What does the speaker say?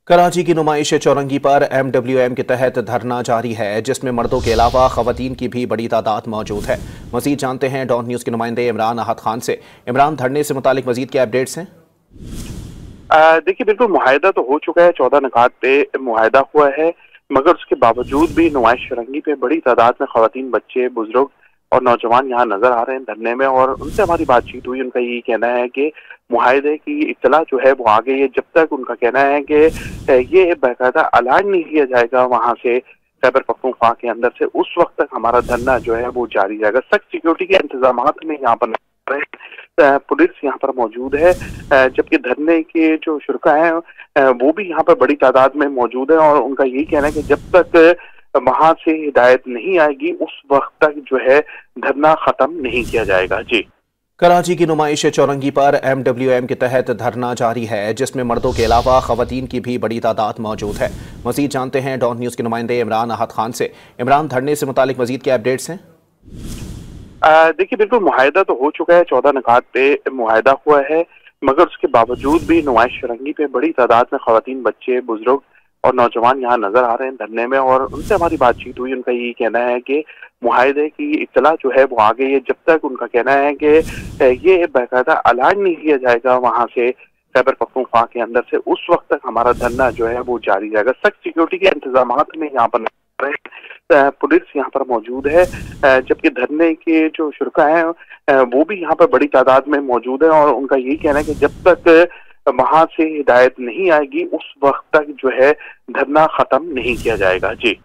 कराची की नुमाइश चौरंगी पर MWM के तहत धरना जारी है, जिसमें मर्दों के अलावा खवातीन की भी बड़ी तादाद मौजूद है। मजीद जानते हैं डॉन न्यूज़ के नुमाइंदे इमरान अहद खान से। इमरान, धरने से मुतालिक मजीद क्या अपडेट्स हैं? देखिए, बिल्कुल मुआहिदा तो हो चुका है, 14 निकात पे मुआहिदा हुआ है, मगर उसके बावजूद भी नुमाइश चौरंगी पे बड़ी तादाद में खवातीन, बच्चे, बुजुर्ग और नौजवान यहाँ नजर आ रहे हैं धरने में। और उनसे हमारी बातचीत हुई, उनका यही कहना है कि मुआहिदे की इत्तला जो है वो आ गई है। जब तक उनका कहना है कि ये बाकायदा ऐलान नहीं किया जाएगा वहाँ से, खैबर पख्तूनख्वा के अंदर से, उस वक्त तक हमारा धरना जो है वो जारी रहेगा। सख्त सिक्योरिटी के इंतजाम में यहाँ पर पुलिस यहाँ पर मौजूद है, जबकि धरने के जो शुरा हैं वो भी यहाँ पर बड़ी तादाद में मौजूद है। और उनका यही कहना है कि जब तक वहां से हिदायत नहीं आएगी उस वक्त तक जो है धरना खत्म नहीं किया जाएगा। जी, कराची की नुमाइश चौरंगी पर MWM के तहत धरना जारी है, जिसमें मर्दों के अलावा खवातीन की भी बड़ी तादाद मौजूद है। मजीद जानते हैं डॉन न्यूज़ के नुमाइंदे इमरान अहद खान से। इमरान, धरने से मुतालिक मजीद क्या अपडेट्स हैं? देखिए, बिल्कुल मुआहिदा तो हो चुका है, 14 निकात पे मुआहिदा हुआ है, मगर उसके बावजूद भी नुमाइश चौरंगी पे बड़ी तादाद में खवातीन, बच्चे, बुजुर्ग और नौजवान यहाँ नजर आ रहे हैं धरने में। और उनसे हमारी बातचीत हुई, उनका यही कहना है कि मुआहिदे की इत्तला जो है वो आ गई है। जब तक उनका कहना है कि ये बाकायदा ऐलान नहीं किया जाएगा वहाँ से, खैबर पख्तूनख्वा के अंदर से, उस वक्त तक हमारा धरना जो है वो जारी रहेगा। सख्त सिक्योरिटी के इंतजाम में यहाँ पर पुलिस यहाँ पर मौजूद है, जबकि धरने के जो शुरा हैं वो भी यहाँ पर बड़ी तादाद में मौजूद है। और उनका यही कहना है कि जब तक वहां से हिदायत नहीं आएगी उस वक्त तक जो है धरना खत्म नहीं किया जाएगा। जी।